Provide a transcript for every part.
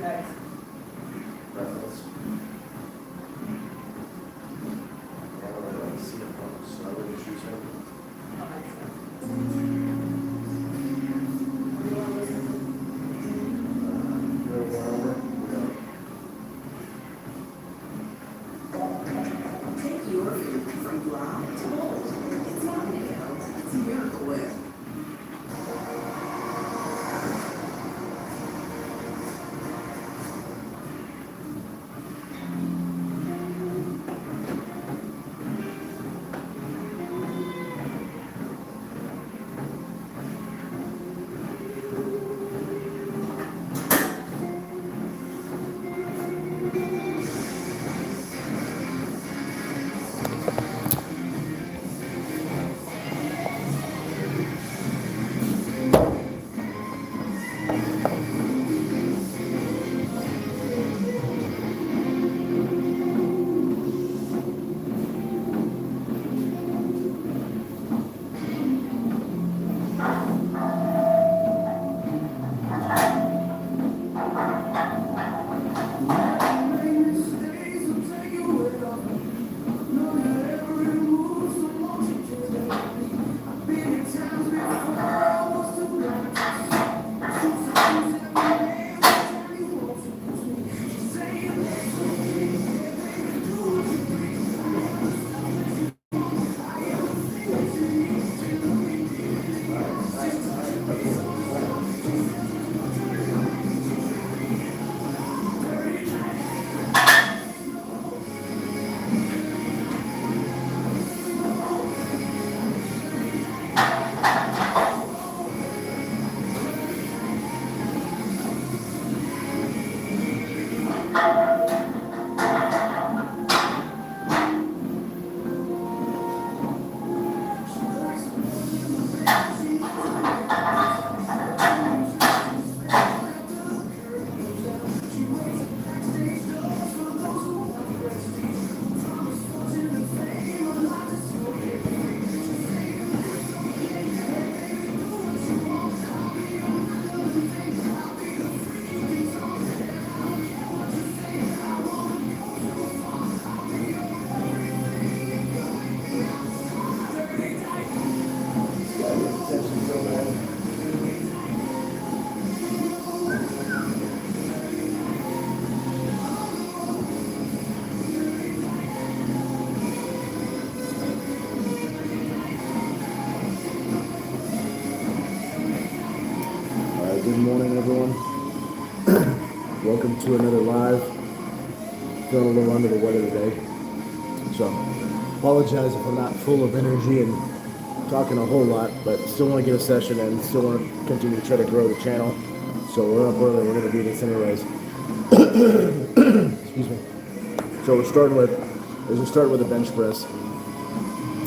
Reference. Yeah, I don't see it, so I wouldn't choose him. Take your food from dry to mold. It's not mayo, it's Miracle Whip. Good morning, everyone. Welcome to another live. Feeling a little under the weather today, so apologize if I'm not full of energy and talking a whole lot, but still want to get a session in, still want to continue to try to grow the channel. So we're up early, we're going to do this anyways. Excuse me. So we're starting with a bench press,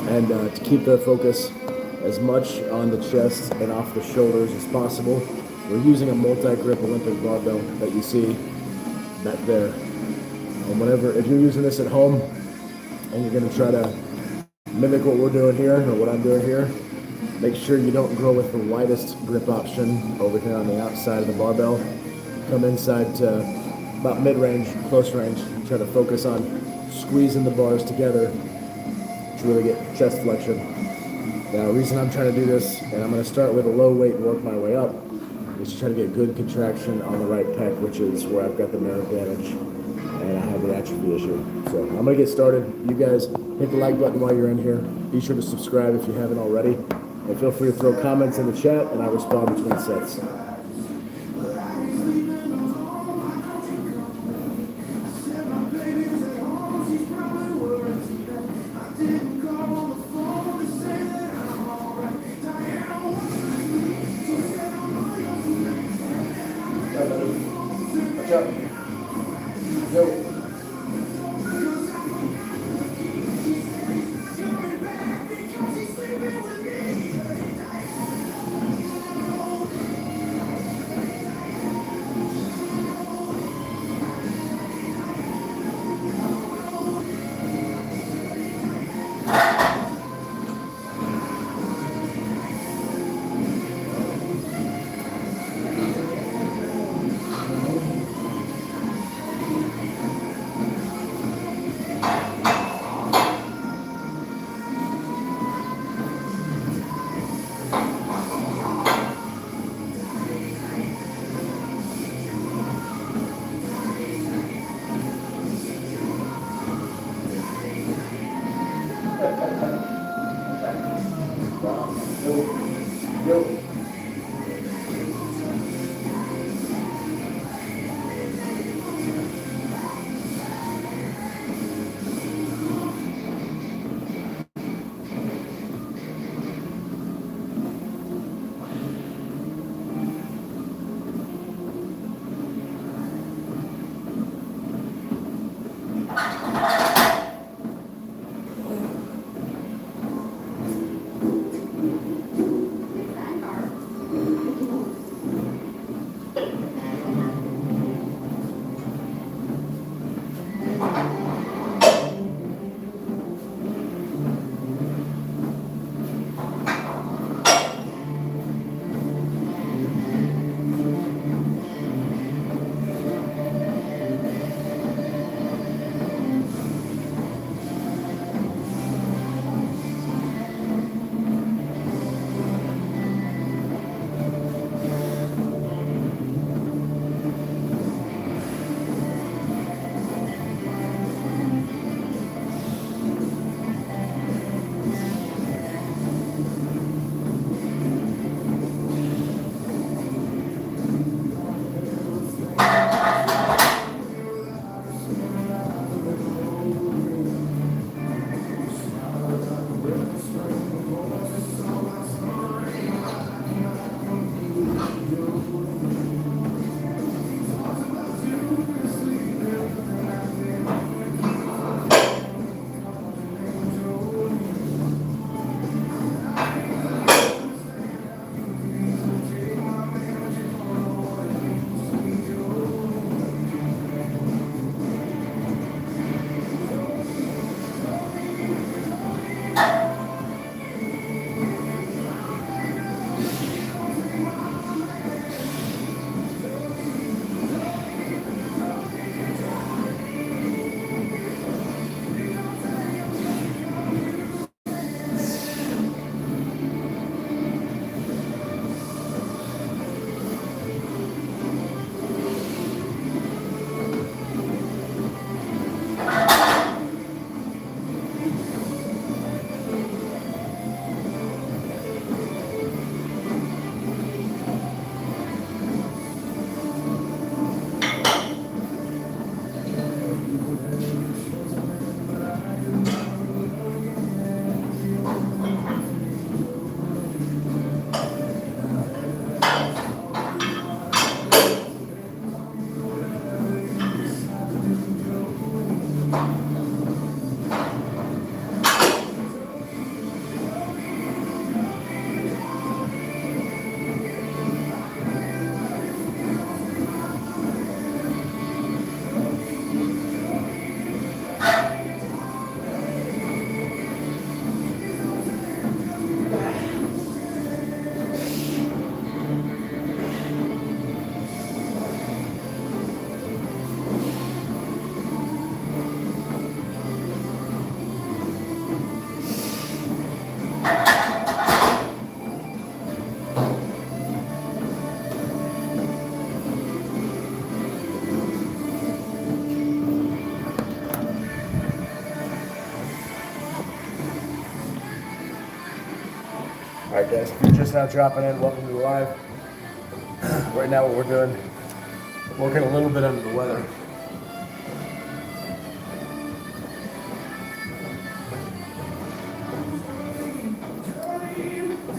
and to keep the focus as much on the chest and off the shoulders as possible, we're using a multi-grip Olympic barbell that you see back there. And if you're using this at home and you're going to try to mimic what we're doing here or what I'm doing here, make sure you don't go with the widest grip option over here on the outside of the barbell. Come inside to about mid-range, close range, and try to focus on squeezing the bars together to really get chest flexion. Now, the reason I'm trying to do this, and I'm going to start with a low weight and work my way up, is to try to get good contraction on the right pec, which is where I've got the nerve damage and I have the atrophy issue. So I'm going to get started. You guys hit the like button while you're in here. Be sure to subscribe if you haven't already. And feel free to throw comments in the chat, and I respond between sets. Alright guys, if you're just now dropping in, welcome to the live. Right now what we're doing, working a little bit under the weather.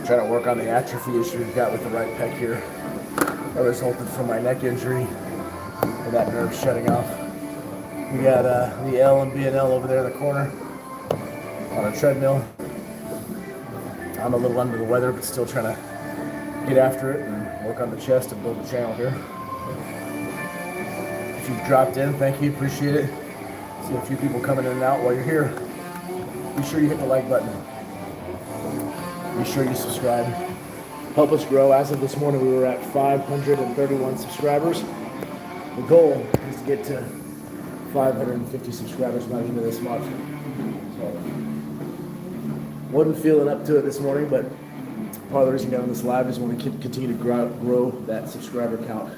Trying to work on the atrophy issue we've got with the right pec here. That resulted from my neck injury and that nerve shutting off. We got the L and B and L over there in the corner on a treadmill. I'm a little under the weather, but still trying to get after it and work on the chest and build the channel here. If you've dropped in, thank you, appreciate it. See a few people coming in and out while you're here. Be sure you hit the like button. Be sure you subscribe. Help us grow. As of this morning, we were at 531 subscribers. The goal is to get to 550 subscribers by the end of this month. So, wasn't feeling up to it this morning, but part of the reason I'm doing this live is we want to continue to grow that subscriber count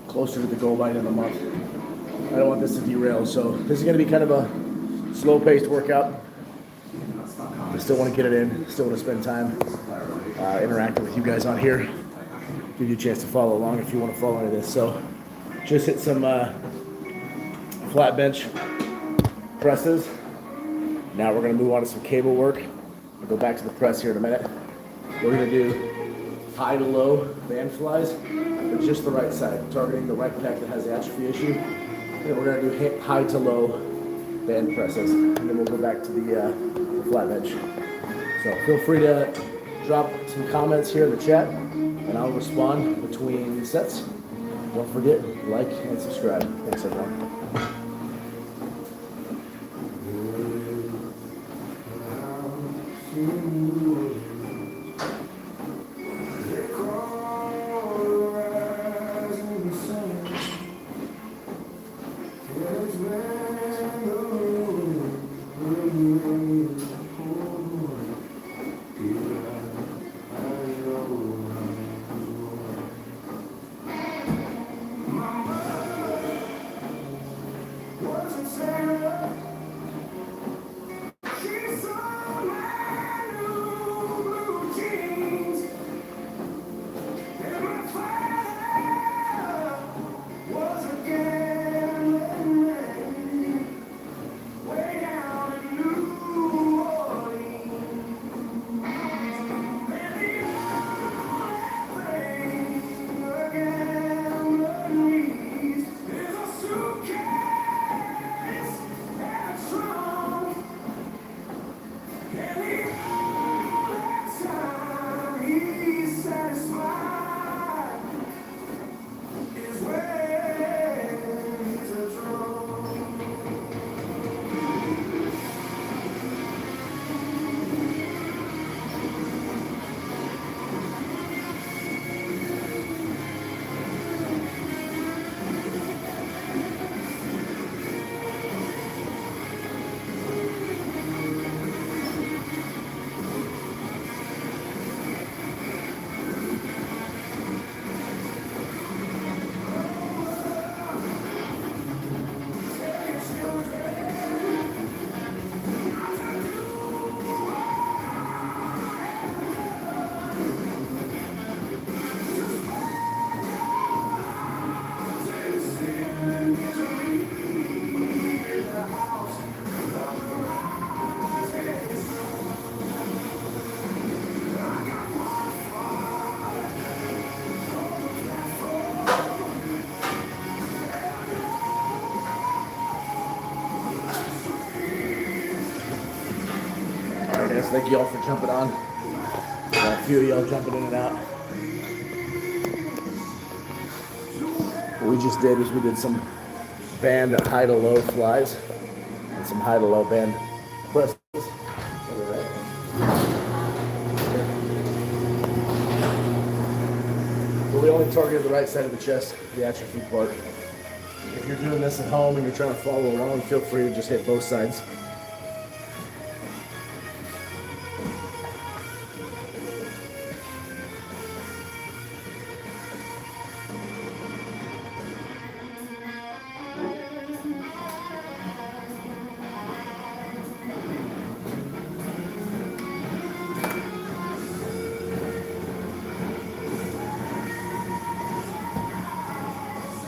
closer to the goal by the end of the month. I don't want this to derail, so this is going to be kind of a slow-paced workout. I still want to get it in, still want to spend time interacting with you guys on here. Give you a chance to follow along if you want to follow any of this. So just hit some flat bench presses. Now we're going to move on to some cable work. We'll go back to the press here in a minute. We're going to do high to low band flies, but just the right side, targeting the right pec that has the atrophy issue. And then we're going to do high to low band presses, and then we'll go back to the flat bench. So feel free to drop some comments here in the chat, and I'll respond between sets. Don't forget, like and subscribe. Thanks, everyone. Thank you all for jumping on. Got a few of y'all jumping in and out. What we just did is we did some band high to low flies and some high to low band presses. But we only targeted the right side of the chest, the atrophy part. If you're doing this at home and you're trying to follow along, feel free to just hit both sides.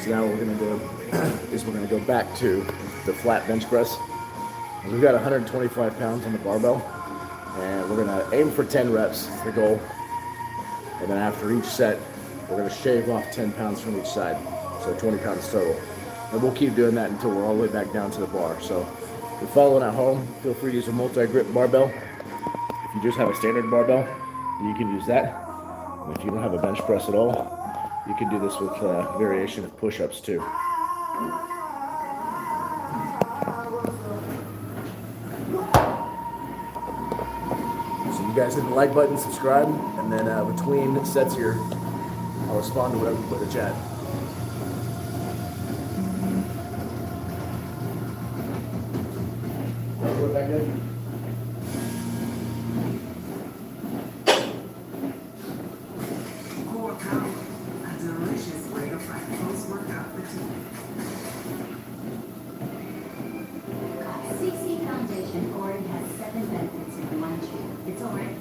So now what we're gonna do is we're gonna go back to the flat bench press. And we've got 125 pounds on the barbell, and we're gonna aim for 10 reps, is the goal. And then after each set, we're gonna shave off 10 pounds from each side, so 20 pounds total. And we'll keep doing that until we're all the way back down to the bar. So if you're following at home, feel free to use a multi-grip barbell. If you just have a standard barbell, you can use that. And if you don't have a bench press at all, you can do this with variation of push-ups too. So you guys hit the like button, subscribe, and then between sets here, I'll respond to whatever you put in the chat. Back in. Core power, a delicious way to fight post-workout fatigue. CC Foundation already has 7 benefits in one tube. It's already.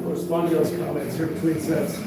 Respond to those comments here between sets.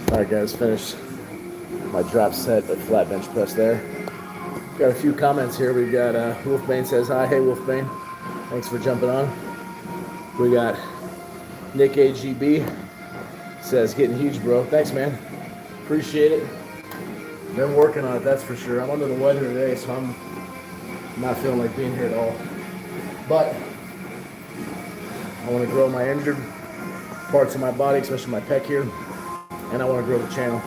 Alright guys, finished my drop set of flat bench press there. Got a few comments here. We've got Wolfbane says hi. Hey Wolfbane. Thanks for jumping on. We got Nick AGB says, getting huge, bro. Thanks, man. Appreciate it. Been working on it, that's for sure. I'm under the weather today, so I'm not feeling like being here at all. But I want to grow my injured parts of my body, especially my pec here, and I want to grow the channel.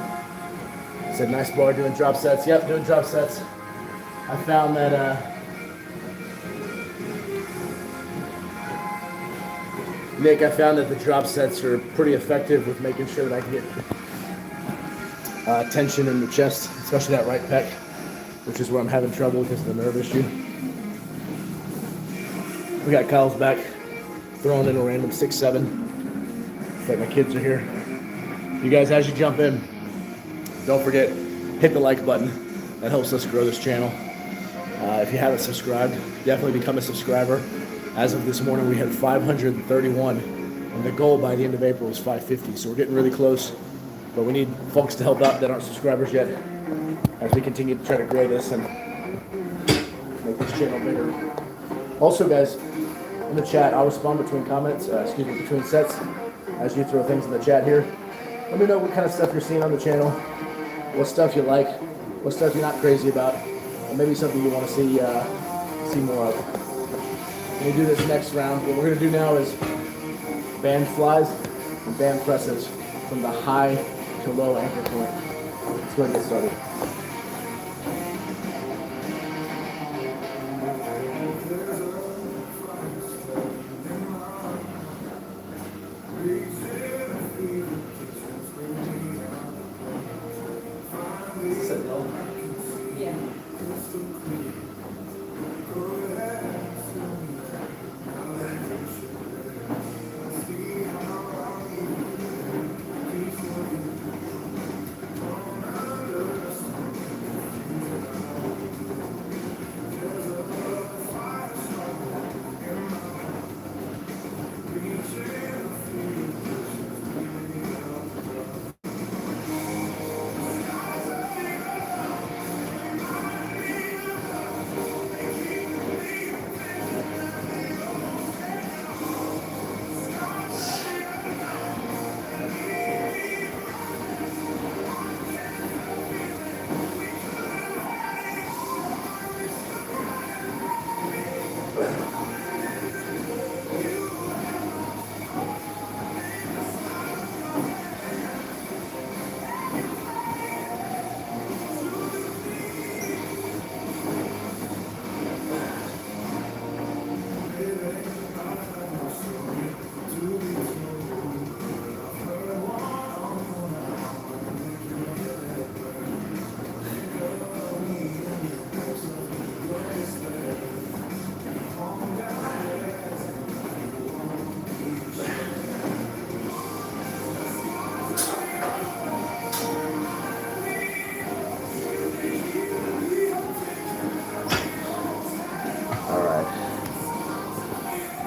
I said, nice bar, doing drop sets. Yep, doing drop sets. I found that Nick, I found that the drop sets are pretty effective with making sure that I can get tension in the chest, especially that right pec, which is where I'm having trouble because of the nerve issue. We got Kyle's back, throwing in a random 6-7. It's like my kids are here. You guys, as you jump in, don't forget, hit the like button. That helps us grow this channel. If you haven't subscribed, definitely become a subscriber. As of this morning, we had 531, and the goal by the end of April is 550. So we're getting really close, but we need folks to help out that aren't subscribers yet as we continue to try to grow this and make this channel bigger. Also, guys, in the chat, I'll respond between comments, between sets, as you throw things in the chat here. Let me know what kind of stuff you're seeing on the channel, what stuff you like, what stuff you're not crazy about, and maybe something you want to see more of. When we do this next round, what we're going to do now is band flies and band presses from the high to low anchor point. Let's go ahead and get started.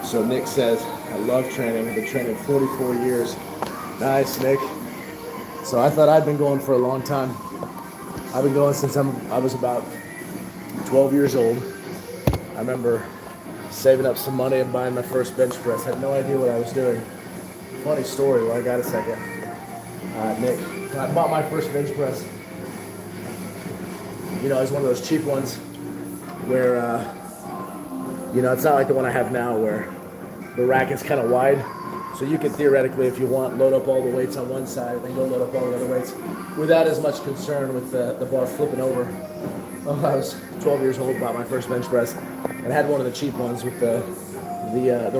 So Nick says, I love training. I've been training 44 years. Nice, Nick. So I thought I'd been going for a long time. I've been going since I was about 12 years old. I remember saving up some money and buying my first bench press. Had no idea what I was doing. Funny story, well, I got a second. Nick, when I bought my first bench press, you know, it was one of those cheap ones where, you know, it's not like the one I have now where the rack is kind of wide. So you can theoretically, if you want, load up all the weights on one side and then go load up all the other weights without as much concern with the bar flipping over. Well, I was 12 years old, bought my first bench press, and I had one of the cheap ones with the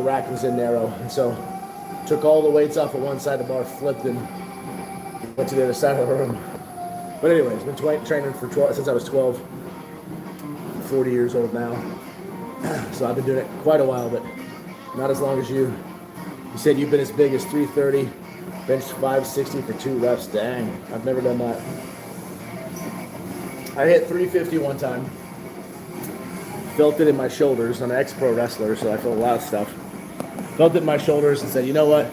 rack was in narrow. And so took all the weights off of one side, the bar flipped and went to the other side of the room. But anyways, been training for since I was 12, 40 years old now. So I've been doing it quite a while, but not as long as you. You said you've been as big as 330, bench 560 for 2 reps. Dang, I've never done that. I hit 350 one time. Felt it in my shoulders. I'm an ex-pro wrestler, so I felt a lot of stuff. Felt it in my shoulders and said, you know what?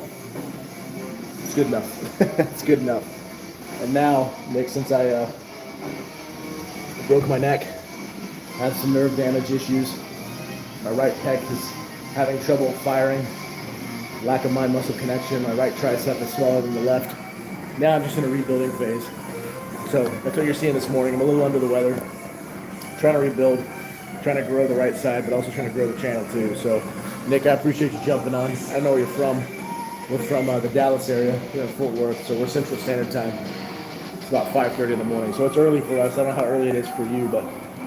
It's good enough. It's good enough. And now, Nick, since I broke my neck, I have some nerve damage issues. My right pec is having trouble firing, lack of mind muscle connection. My right tricep is smaller than the left. Now I'm just in a rebuilding phase. So that's what you're seeing this morning. I'm a little under the weather, trying to rebuild, trying to grow the right side, but also trying to grow the channel too. So Nick, I appreciate you jumping on. I don't know where you're from. We're from the Dallas area, here in Fort Worth, so we're Central Standard Time. It's about 5:30 in the morning, so it's early for us. I don't know how early it is for you, but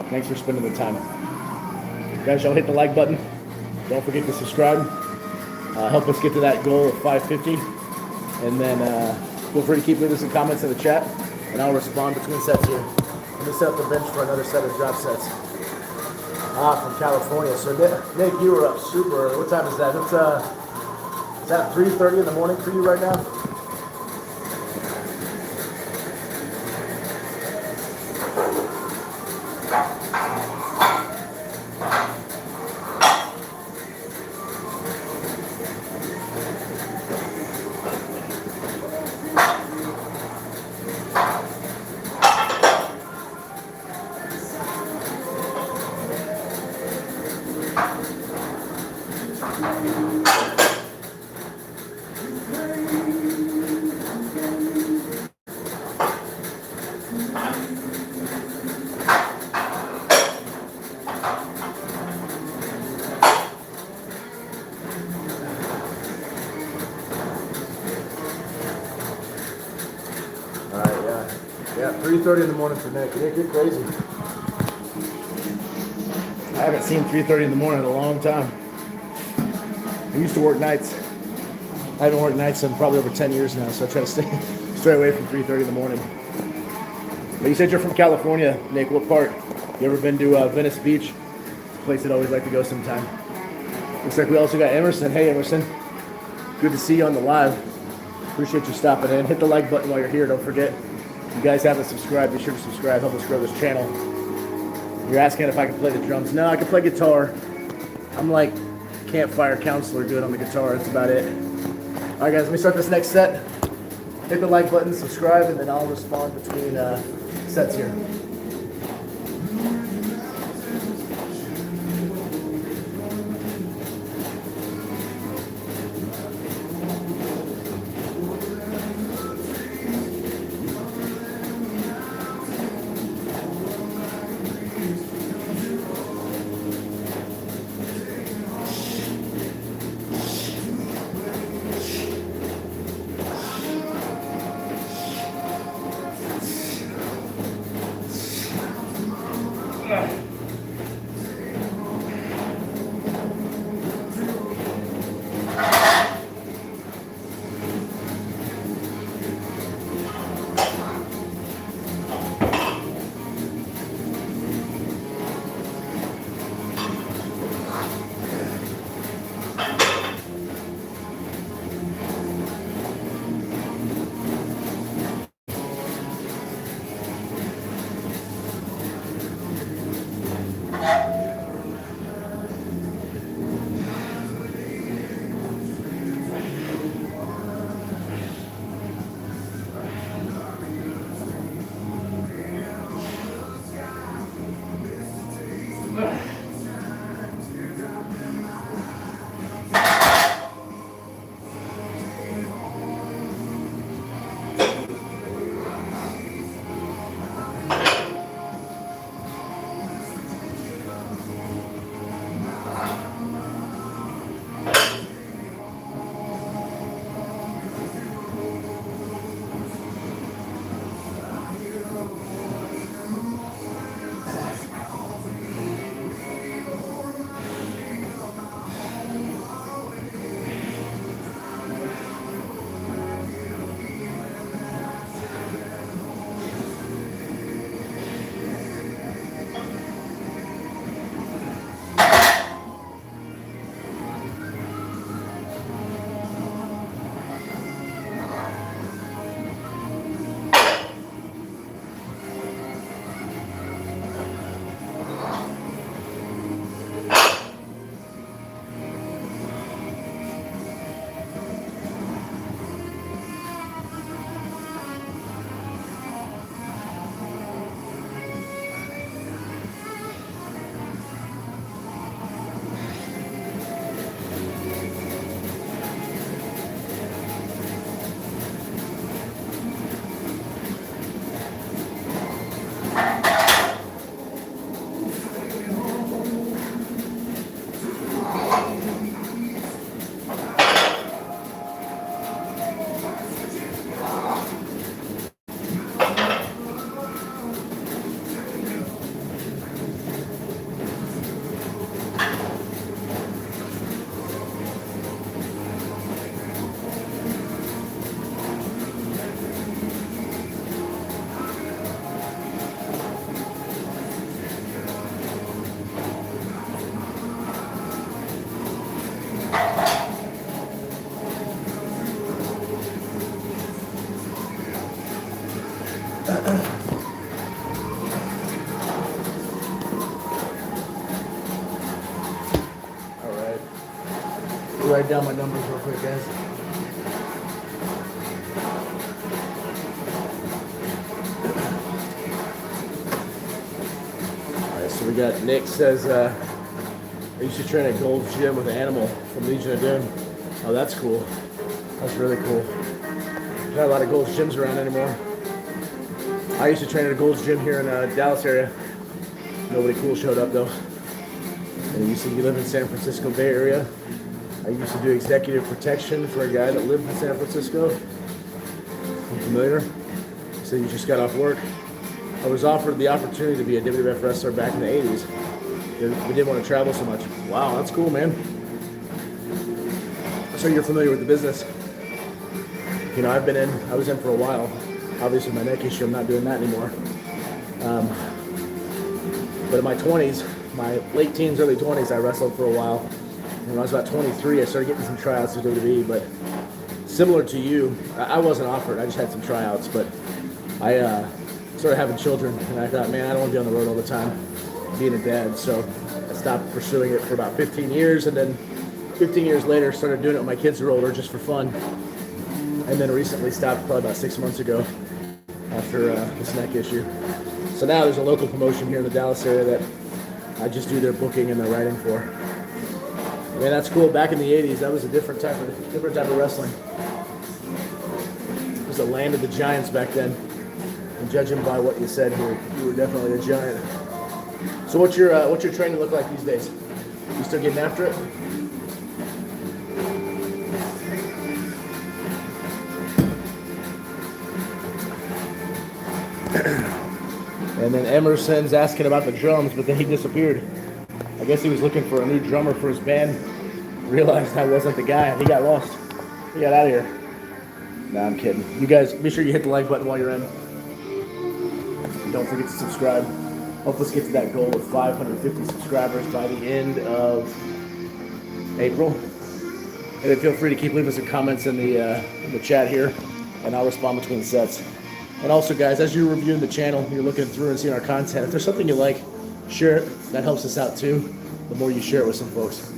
thanks for spending the time. Guys, y'all hit the like button. Don't forget to subscribe. Help us get to that goal of 550. And then feel free to keep leaving some comments in the chat, and I'll respond between sets here. Let me set up the bench for another set of drop sets. From California. So Nick, you were up super early. What time is that? Is that 3:30 in the morning for you right now? Yeah, 3:30 in the morning for Nick. Nick, you're crazy. I haven't seen 3:30 in the morning in a long time. I used to work nights. I haven't worked nights in probably over 10 years now, so I try to stay away from 3:30 in the morning. But you said you're from California, Nick. What part? You ever been to Venice Beach? It's a place I'd always like to go sometime. Looks like we also got Emerson. Hey, Emerson. Good to see you on the live. Appreciate you stopping in. Hit the like button while you're here. Don't forget. If you guys haven't subscribed, be sure to subscribe. Help us grow this channel. You're asking if I can play the drums. No, I can play guitar. I'm like campfire counselor good on the guitar. That's about it. All right, guys, let me start this next set. Hit the like button, subscribe, and then I'll respond between sets here. write down my numbers real quick, guys. Alright, so we got Nick says, I used to train at Gold's Gym with an animal from Legion of Doom. Oh, that's cool. That's really cool. Not a lot of Gold's Gyms around anymore. I used to train at a Gold's Gym here in Dallas area. Nobody cool showed up though. And I used to live in San Francisco Bay Area. I used to do executive protection for a guy that lived in San Francisco. I'm familiar. So he just got off work. I was offered the opportunity to be a WWF wrestler back in the 80s. We didn't want to travel so much. Wow, that's cool, man. So you're familiar with the business. You know, I was in for a while. Obviously my neck issue, I'm not doing that anymore. But in my 20s, my late teens, early 20s, I wrestled for a while. And when I was about 23, I started getting some tryouts with WWE, but similar to you, I wasn't offered, I just had some tryouts, but I started having children, and I thought, man, I don't want to be on the road all the time, being a dad, so I stopped pursuing it for about 15 years, and then 15 years later, started doing it when my kids were older, just for fun, and then recently stopped probably about 6 months ago after this neck issue. So now there's a local promotion here in the Dallas area that I just do their booking and their writing for. Man, that's cool. Back in the 80s, that was a different type of wrestling. It was the land of the giants back then. And judging by what you said here, you were definitely a giant. So what's your training look like these days? You still getting after it? And then Emerson's asking about the drums, but then he disappeared. I guess he was looking for a new drummer for his band. Realized I wasn't the guy. He got lost. He got out of here. Nah, I'm kidding. You guys, be sure you hit the like button while you're in. And don't forget to subscribe. Help us get to that goal of 550 subscribers by the end of April. And then feel free to keep leaving some comments in the chat here, and I'll respond between sets. And also, guys, as you're reviewing the channel, you're looking through and seeing our content, if there's something you like, share it. That helps us out too, the more you share it with some folks.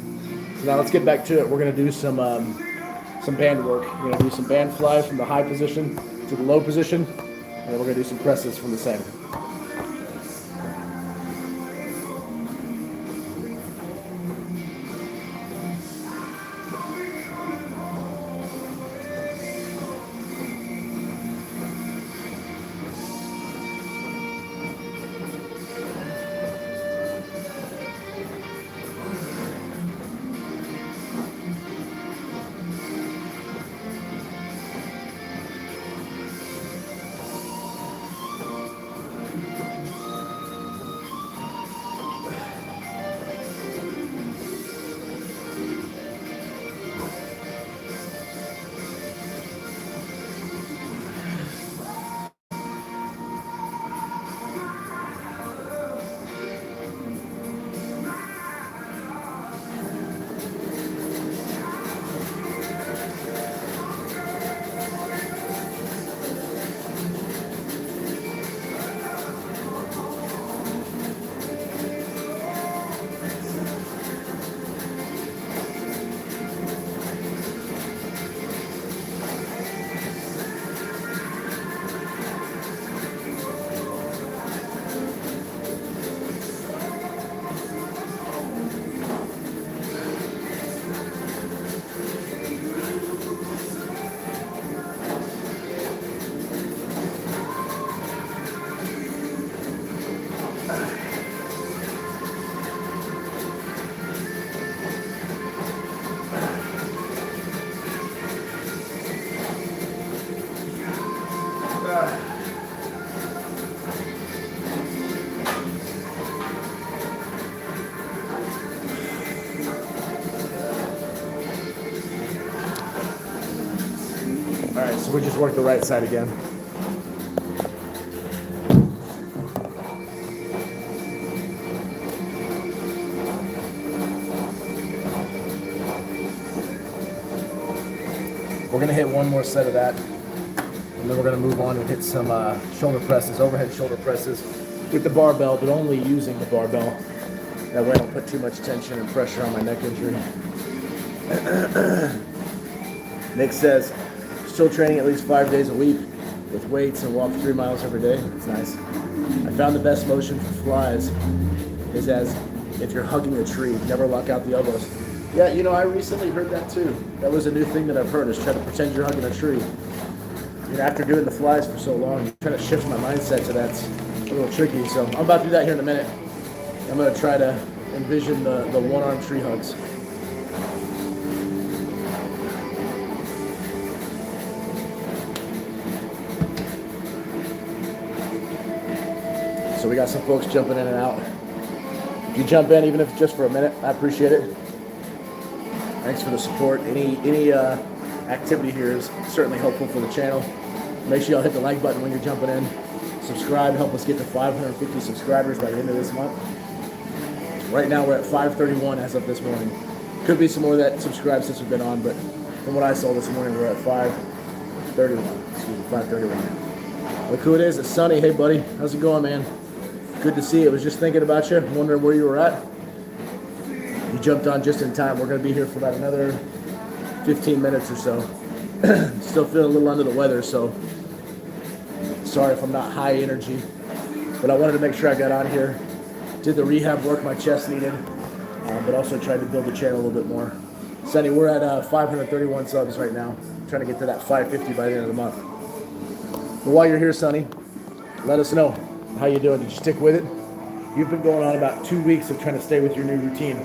So now let's get back to it. We're going to do some band work. We're going to do some band flies from the high position to the low position, and then we're going to do some presses from the same. Alright, so we just work the right side again. We're going to hit one more set of that, and then we're going to move on and hit some shoulder presses, overhead shoulder presses with the barbell, but only using the barbell. That way I don't put too much tension and pressure on my neck injury. Nick says, still training at least 5 days a week with weights and walk 3 miles every day. That's nice. I found the best motion for flies is as if you're hugging a tree. Never lock out the elbows. Yeah, you know, I recently heard that too. That was a new thing that I've heard, is try to pretend you're hugging a tree. You know, after doing the flies for so long, trying to shift my mindset to that's a little tricky. So I'm about to do that here in a minute. I'm going to try to envision the one-arm tree hugs. So we got some folks jumping in and out. If you jump in, even if it's just for a minute, I appreciate it. Thanks for the support. Any activity here is certainly helpful for the channel. Make sure y'all hit the like button when you're jumping in. Subscribe, help us get to 550 subscribers by the end of this month. Right now we're at 531 as of this morning. Could be some more that subscribe since we've been on, but from what I saw this morning, we're at 531. Excuse me, 531. Look who it is. It's Sonny. Hey, buddy. How's it going, man? Good to see you. I was just thinking about you, wondering where you were at. You jumped on just in time. We're going to be here for about another 15 minutes or so. Still feeling a little under the weather, so sorry if I'm not high energy. But I wanted to make sure I got on here, did the rehab work my chest needed, but also tried to build the channel a little bit more. Sonny, we're at 531 subs right now. Trying to get to that 550 by the end of the month. But while you're here, Sonny, let us know how you doing. Did you stick with it? You've been going on about 2 weeks of trying to stay with your new routine.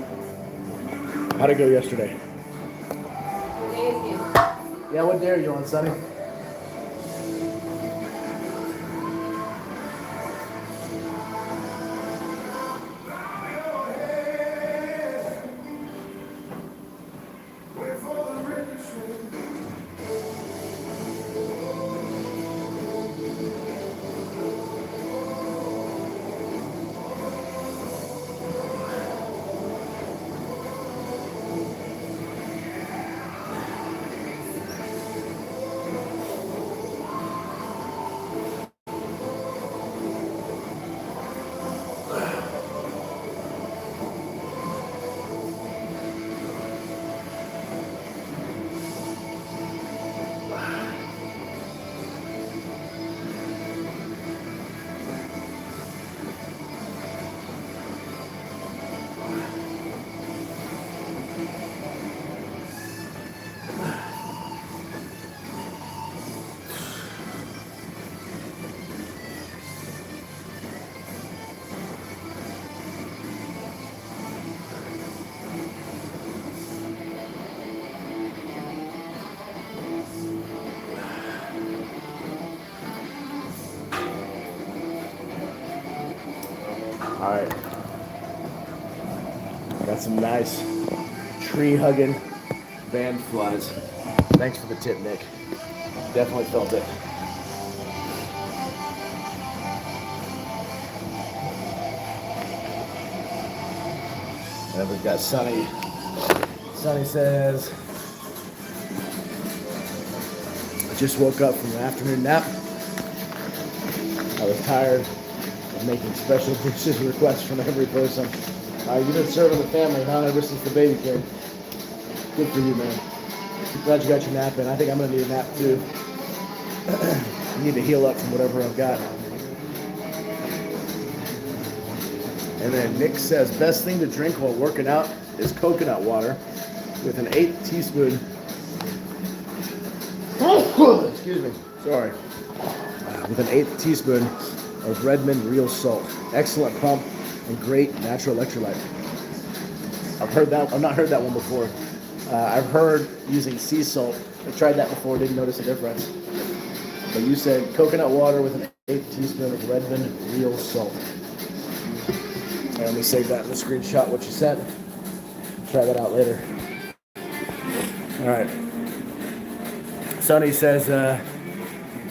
How'd it go yesterday? Yeah, what day are you on, Sonny? All right, got some nice tree hugging band flies. Thanks for the tip, Nick. Definitely felt it. And we've got Sonny. Sonny says, I just woke up from an afternoon nap. I was tired of making special dishes requests from every person. You've been serving the family, huh? Ever since the baby came. Good for you, man. Glad you got your nap in. I think I'm gonna need a nap too. I need to heal up from whatever I've got. And then Nick says, best thing to drink while working out is coconut water with an 1/8 teaspoon. Excuse me. Sorry. With an 1/8 teaspoon of Redmond real salt. Excellent pump and great natural electrolyte. I've not heard that one before. I've heard using sea salt. I tried that before, didn't notice a difference. But you said coconut water with an 1/8 teaspoon of Redmond real salt. And let me save that in the screenshot what you said. Try that out later. All right. Sonny says,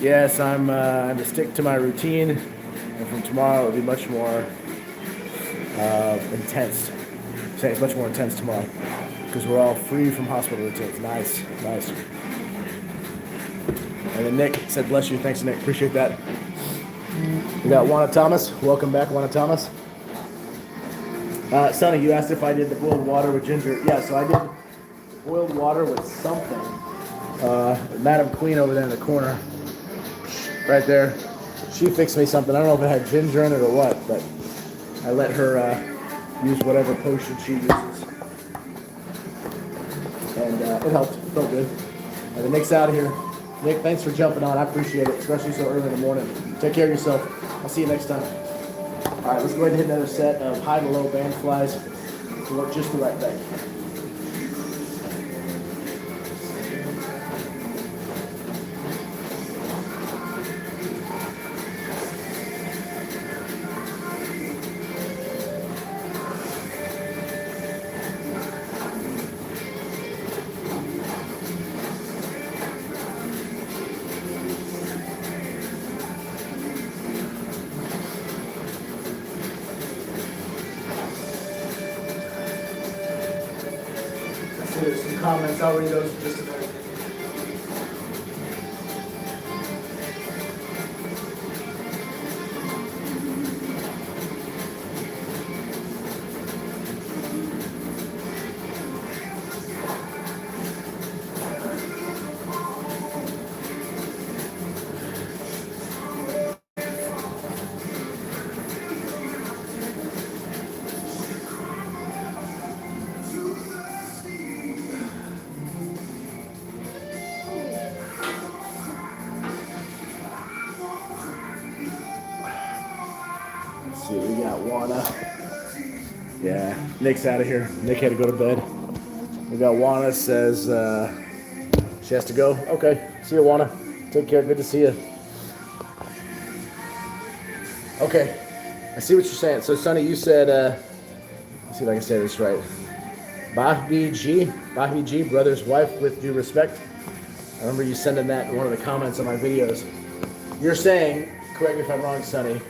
yes, I'm to stick to my routine, and from tomorrow it'll be much more intense. Say it's much more intense tomorrow because we're all free from hospital routines. Nice, nice. And then Nick said, bless you. Thanks, Nick. Appreciate that. We got Juana Thomas. Welcome back, Juana Thomas. Sonny, you asked if I did the boiled water with ginger. Yeah, so I did boiled water with something. Madam Queen over there in the corner, right there. She fixed me something. I don't know if it had ginger in it or what, but I let her use whatever potion she uses. And it helped. It felt good. And then Nick's out of here. Nick, thanks for jumping on. I appreciate it, especially so early in the morning. Take care of yourself. I'll see you next time. All right, let's go ahead and hit another set of high to low band flies to work just the right thing. There's some comments. I'll read those in just a minute. Let's see, we got Juana. Yeah, Nick's out of here. Nick had to go to bed. We got Juana says she has to go. Okay, see you, Juana. Take care. Good to see you. Okay, I see what you're saying. So, Sonny, you said, let's see if I can say this right. Bahbi G, brother's wife with due respect. I remember you sending that in one of the comments on my videos. You're saying, correct me if I'm wrong, Sonny,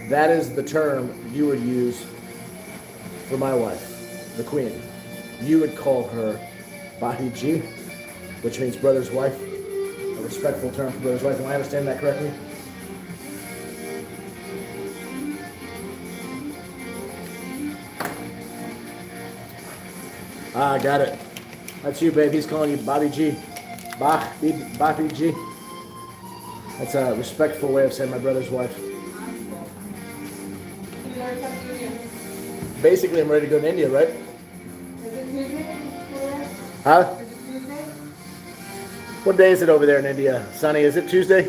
that is the term you would use for my wife, the queen. You would call her Bahbi G, which means brother's wife, a respectful term for brother's wife. Am I understanding that correctly? Ah, got it. That's you, babe. He's calling you Bobby G. Bobby G. That's a respectful way of saying my brother's wife. Basically, I'm ready to go to India, right? Is it Tuesday? Huh? Is it Tuesday? What day is it over there in India? Sonny, is it Tuesday?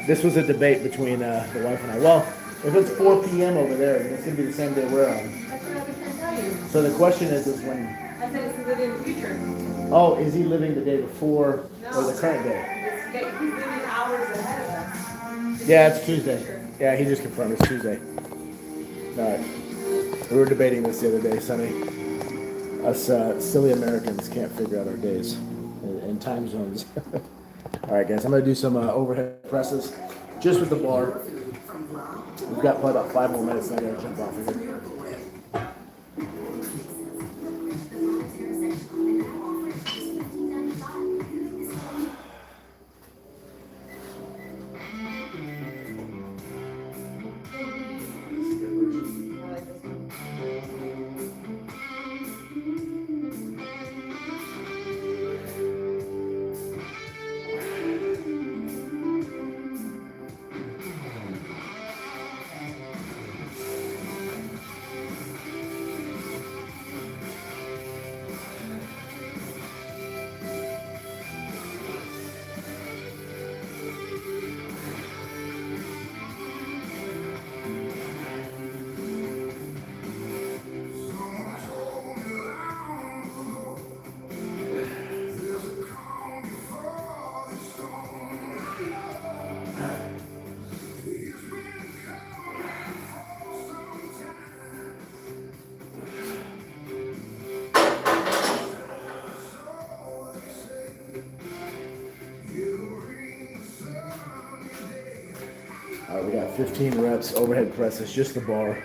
This was a debate between the wife and I. Well, if it's 4 p.m. over there, then it's going to be the same day we're on. That's what I was trying to tell you. So the question is when... I said it's living in the future. Oh, is he living the day before or the current day? He's living hours ahead of us. Yeah, it's Tuesday. Yeah, he just confirmed it's Tuesday. All right. We were debating this the other day, Sonny. Us silly Americans can't figure out our days and time zones. All right, guys, I'm going to do some overhead presses just with the bar. We've got probably about 5 more minutes and I got to jump off of here. We got 15 reps, overhead presses, just the bar.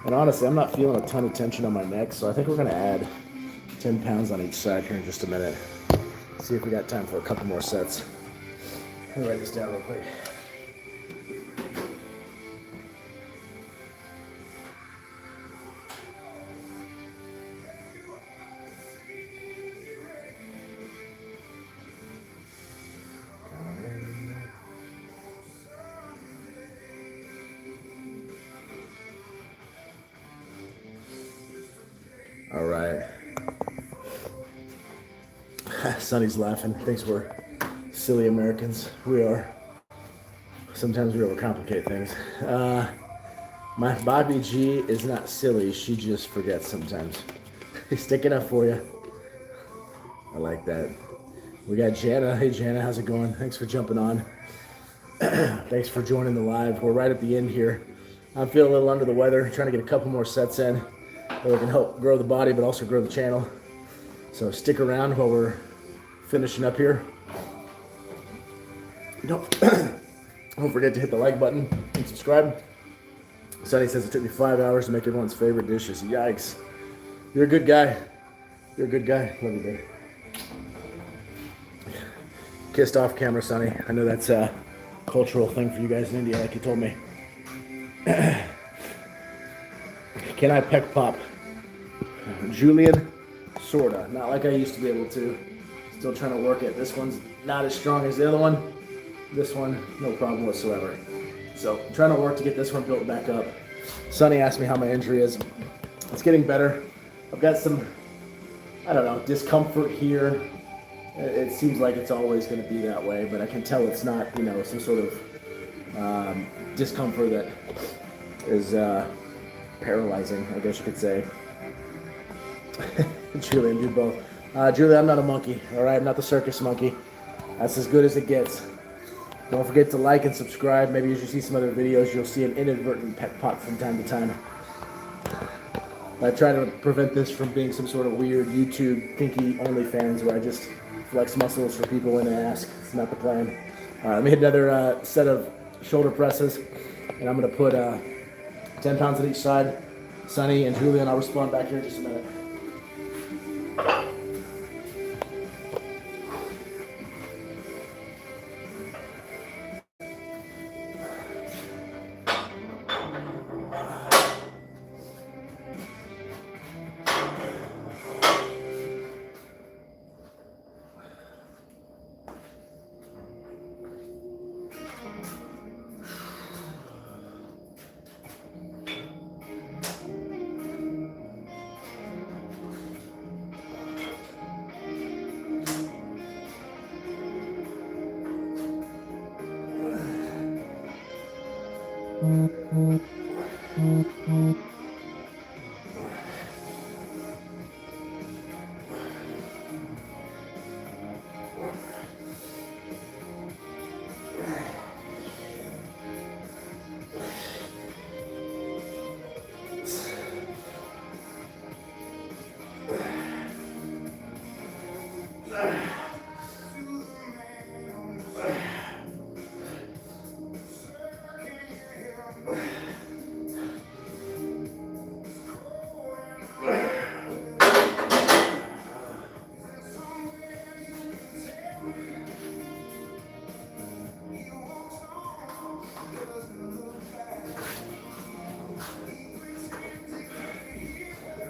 And honestly, I'm not feeling a ton of tension on my neck, so I think we're going to add 10 pounds on each side here in just a minute. See if we got time for a couple more sets. Let me write this down real quick. All right. Sonny's laughing. Thinks we're silly Americans. We are. Sometimes we overcomplicate things. My Bobby G is not silly. She just forgets sometimes. He's sticking up for you. I like that. We got Jana. Hey, Jana, how's it going? Thanks for jumping on. Thanks for joining the live. We're right at the end here. I'm feeling a little under the weather, trying to get a couple more sets in that we can help grow the body, but also grow the channel. So stick around while we're finishing up here. Don't forget to hit the like button and subscribe. Sonny says it took me 5 hours to make everyone's favorite dishes. Yikes. You're a good guy. You're a good guy. Love you, babe. Kissed off camera, Sonny. I know that's a cultural thing for you guys in India, like you told me. Can I peck pop? Julian, sorta. Not like I used to be able to. Still trying to work it. This one's not as strong as the other one. This one, no problem whatsoever. So I'm trying to work to get this one built back up. Sonny asked me how my injury is. It's getting better. I've got some, I don't know, discomfort here. It seems like it's always going to be that way, but I can tell it's not, you know, some sort of discomfort that is paralyzing, I guess you could say. Julian, do both. Julian, I'm not a monkey, all right? I'm not the circus monkey. That's as good as it gets. Don't forget to like and subscribe. Maybe as you see some other videos, you'll see an inadvertent pet pop from time to time. I try to prevent this from being some sort of weird YouTube kinky OnlyFans where I just flex muscles for people when they ask. It's not the plan. All right, let me hit another set of shoulder presses, and I'm going to put 10 pounds on each side. Sonny and Julian, I'll respond back here in just a minute.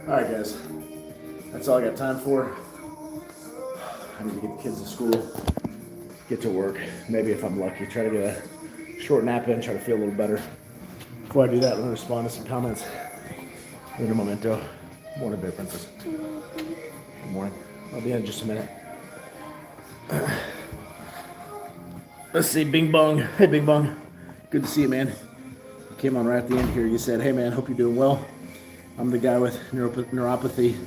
All right, guys, that's all I got time for. I need to get the kids to school, get to work. Maybe if I'm lucky, try to get a short nap in, try to feel a little better. Before I do that, let me respond to some comments. In a momento. Morning, Bear Princess. Good morning. I'll be in just a minute. Let's see, Bing Bong. Hey, Bing Bong. Good to see you, man. You came on right at the end here. You said, hey, man, hope you're doing well. I'm the guy with neuropathy.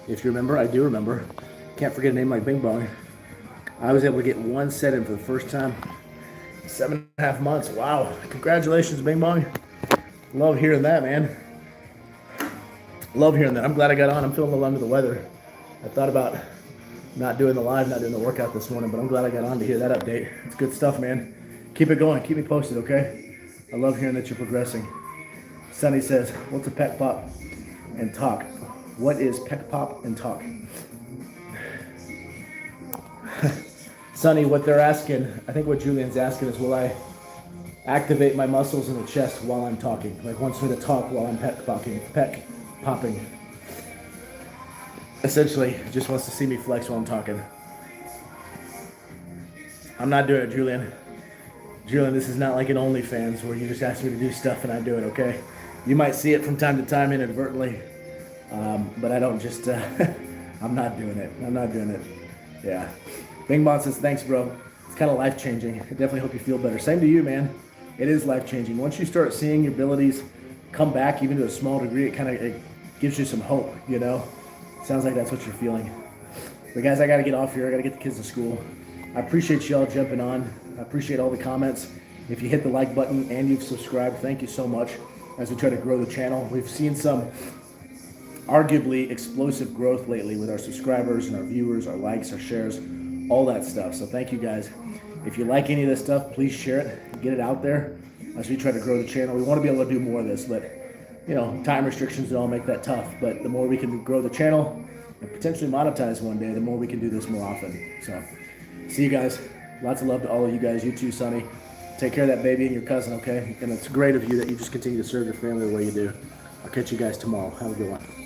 If you remember, I do remember. Can't forget a name like Bing Bong. I was able to get one set in for the first time. 7.5 months. Wow. Congratulations, Bing Bong. Love hearing that, man. Love hearing that. I'm glad I got on. I'm feeling a little under the weather. I thought about not doing the live, not doing the workout this morning, but I'm glad I got on to hear that update. It's good stuff, man. Keep it going. Keep me posted, okay? I love hearing that you're progressing. Sonny says, what's a pec pop and talk? What is pec pop and talk? Sonny, what they're asking, I think what Julian's asking is, will I activate my muscles in the chest while I'm talking? Like wants me to talk while I'm pec popping. Essentially, just wants to see me flex while I'm talking. I'm not doing it, Julian. Julian, this is not like an OnlyFans where you just ask me to do stuff and I do it, okay? You might see it from time to time inadvertently, But I don't just, I'm not doing it. I'm not doing it. Yeah. Bing Bong says, thanks, bro. It's kind of life changing. I definitely hope you feel better. Same to you, man. It is life changing. Once you start seeing your abilities come back, even to a small degree, it gives you some hope, you know? Sounds like that's what you're feeling. But guys, I got to get off here. I got to get the kids to school. I appreciate y'all jumping on. I appreciate all the comments. If you hit the like button and you've subscribed, thank you so much as we try to grow the channel. We've seen some arguably explosive growth lately with our subscribers and our viewers, our likes, our shares, all that stuff. So thank you guys. If you like any of this stuff, please share it, get it out there as we try to grow the channel. We want to be able to do more of this, but you know, time restrictions all make that tough. But the more we can grow the channel and potentially monetize one day, the more we can do this more often. So see you guys. Lots of love to all of you guys. You too, Sonny. Take care of that baby and your cousin, okay? And it's great of you that you just continue to serve your family the way you do. I'll catch you guys tomorrow. Have a good one.